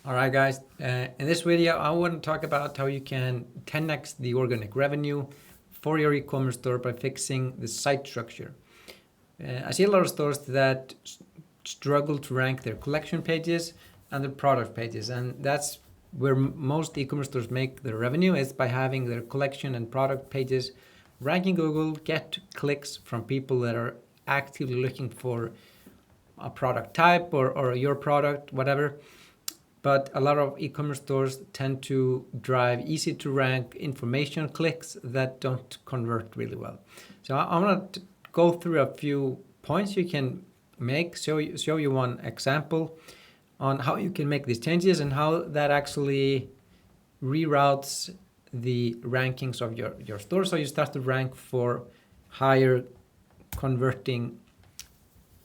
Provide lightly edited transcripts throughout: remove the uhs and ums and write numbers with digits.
All right, guys. In this video, I want to talk about how you can 10x the organic revenue for your e-commerce store by fixing the site structure. I see a lot of stores that struggle to rank their collection pages and their product pages, and that's where most e-commerce stores make their revenue, is by having their collection and product pages ranking Google, get clicks from people that are actively looking for a product type or your product, whatever. But a lot of e-commerce stores tend to drive easy to rank information clicks that don't convert really well. So I want to go through a few points you can make, show you one example on how you can make these changes and how that actually reroutes the rankings of your store. So you start to rank for higher converting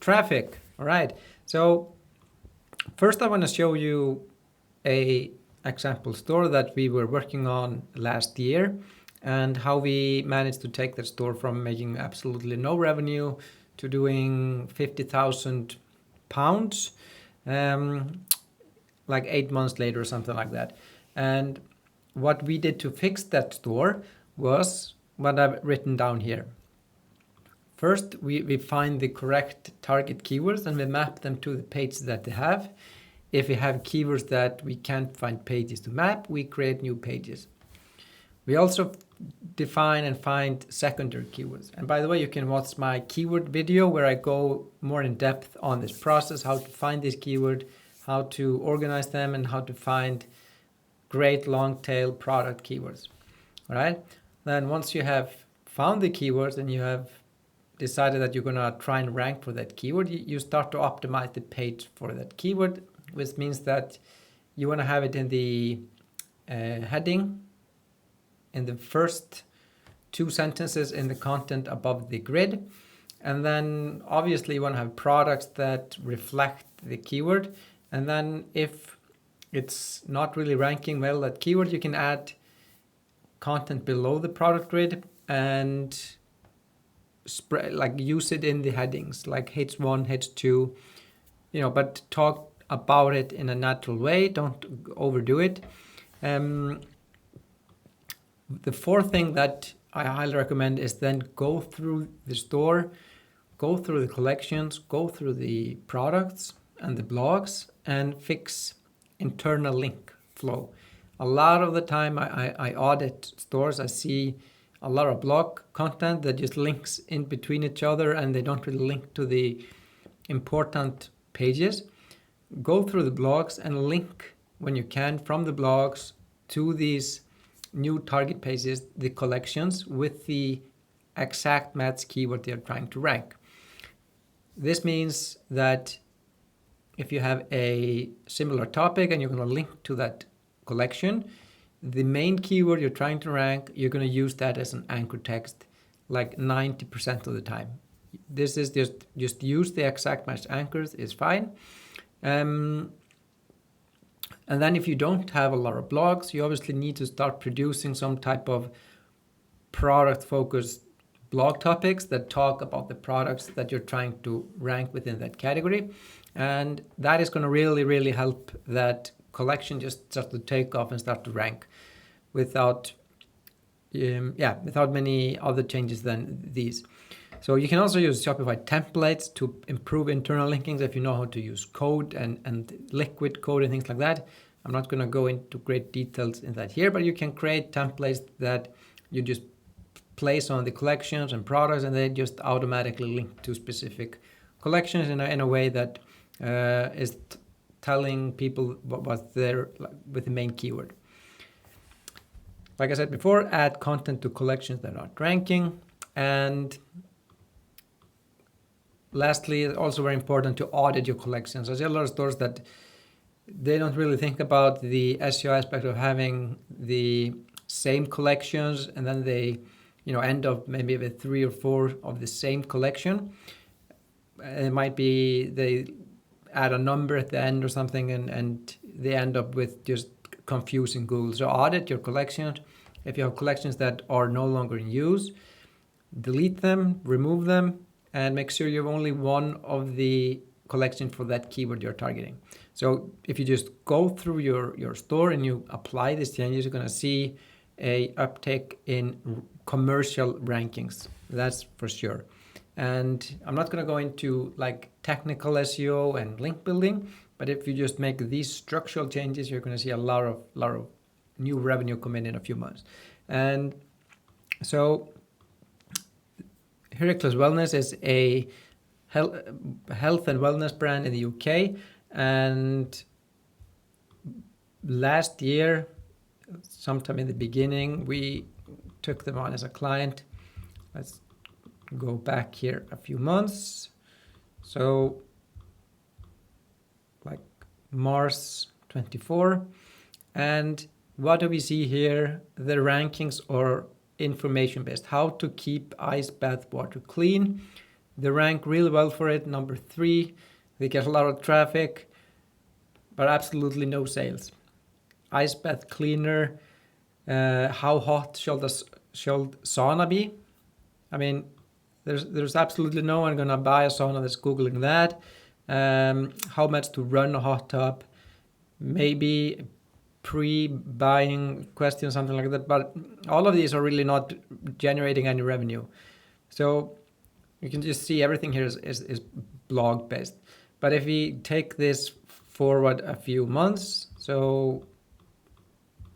traffic. All right. So first I want to show you a example store that we were working on last year and how we managed to take that store from making absolutely no revenue to doing £50,000 like 8 months later or something like that. And what we did to fix that store was what I've written down here. First, we find the correct target keywords and we map them to the page that they have. If we have keywords that we can't find pages to map, we create new pages. We also define and find secondary keywords. And by the way, you can watch my keyword video where I go more in depth on this process, how to find this keyword, how to organize them, and how to find great long tail product keywords. All right. Then once you have found the keywords and you have decided that you're going to try and rank for that keyword, you start to optimize the page for that keyword, which means that you want to have it in the heading, in the first 2 sentences in the content above the grid. And then obviously you want to have products that reflect the keyword. And then if it's not really ranking well, that keyword, you can add content below the product grid and spread, like use it in the headings, like H1, H2, but talk about it in a natural way. Don't overdo it. The fourth thing that I highly recommend is then go through the store, go through the collections, go through the products and the blogs and fix internal link flow. A lot of the time I audit stores, I see a lot of blog content that just links in between each other and they don't really link to the important pages. Go through the blogs and link when you can from the blogs to these new target pages, the collections with the exact match keyword they're trying to rank. This means that if you have a similar topic and you're going to link to that collection, the main keyword you're trying to rank, you're going to use that as an anchor text like 90% of the time. This is just use the exact match anchors is fine. And then if you don't have a lot of blogs, you obviously need to start producing some type of product-focused blog topics that talk about the products that you're trying to rank within that category. And that is going to really, really help that collection just start to take off and start to rank without many other changes than these. So you can also use Shopify templates to improve internal linkings if you know how to use code and liquid code and things like that. I'm not going to go into great details in that here, but you can create templates that you just place on the collections and products and they just automatically link to specific collections in a way that is telling people what's there with the main keyword. Like I said before, add content to collections that aren't ranking. And lastly, it's also very important to audit your collections. I see a lot of stores that they don't really think about the SEO aspect of having the same collections and then they end up maybe with 3 or 4 of the same collection. It might be they add a number at the end or something and they end up with just confusing Google. So audit your collections. If you have collections that are no longer in use, delete them, remove them, and make sure you have only one of the collection for that keyword you're targeting. So if you just go through your store and you apply these changes, you're going to see a uptick in commercial rankings. That's for sure. And I'm not going to go into like technical SEO and link building, but if you just make these structural changes, you're going to see a lot of new revenue come in a few months. And so Heracles Wellness is a health and wellness brand in the UK, and last year, sometime in the beginning, we took them on as a client. Let's go back here a few months. So like March 24. And what do we see here? The rankings are information based. How to keep ice bath water clean. They rank really well for it. Number 3. They get a lot of traffic, but absolutely no sales. Ice bath cleaner. How hot shall sauna be? I mean, there's absolutely no one gonna buy a sauna that's googling that. How much to run a hot tub? Maybe pre-buying question, something like that. But all of these are really not generating any revenue. So you can just see everything here is blog based. But if we take this forward a few months, so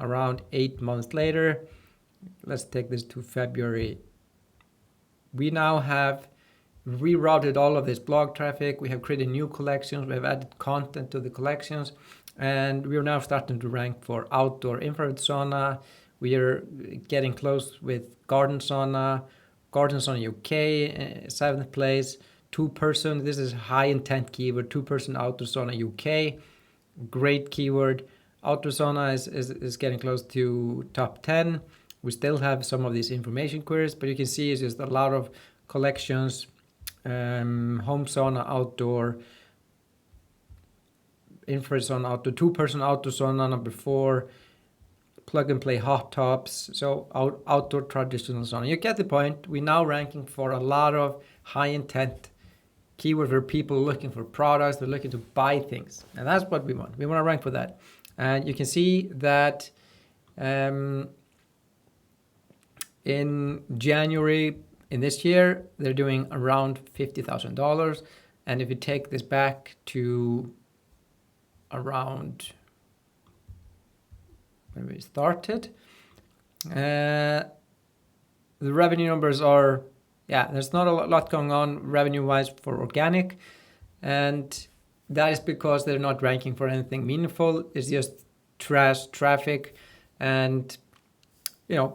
around 8 months later, let's take this to February. We now have rerouted all of this blog traffic. We have created new collections. We have added content to the collections. And we are now starting to rank for outdoor infrared sauna. We are getting close with garden sauna. Garden sauna UK, 7th place. 2-person, this is high intent keyword. 2-person outdoor sauna UK. Great keyword. Outdoor sauna is getting close to top 10. We still have some of these information queries, but you can see it's just a lot of collections. Home sauna outdoor, infrared sauna outdoor, 2-person outdoor sauna number 4, plug and play hot tubs, so outdoor traditional sauna. You get the point. We're now ranking for a lot of high intent keywords where people are looking for products, they're looking to buy things, and that's what we want. We want to rank for that. And you can see that in January in this year, they're doing around $50,000. And if you take this back to around when we started, the revenue numbers are, there's not a lot going on revenue-wise for organic. And that is because they're not ranking for anything meaningful. It's just trash traffic and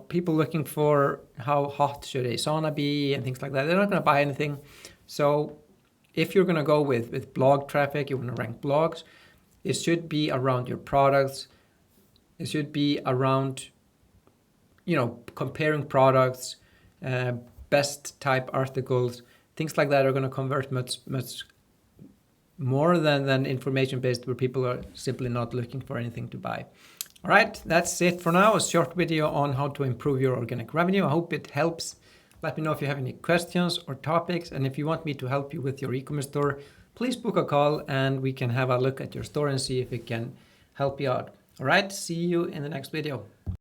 people looking for how hot should a sauna be and things like that. They're not going to buy anything. So if you're going to go with blog traffic, you want to rank blogs, it should be around your products. It should be around, comparing products, best type articles, things like that are going to convert much more than information based where people are simply not looking for anything to buy. All right, that's it for now. A short video on how to improve your organic revenue. I hope it helps. Let me know if you have any questions or topics. And if you want me to help you with your e-commerce store, please book a call and we can have a look at your store and see if it can help you out. All right, see you in the next video.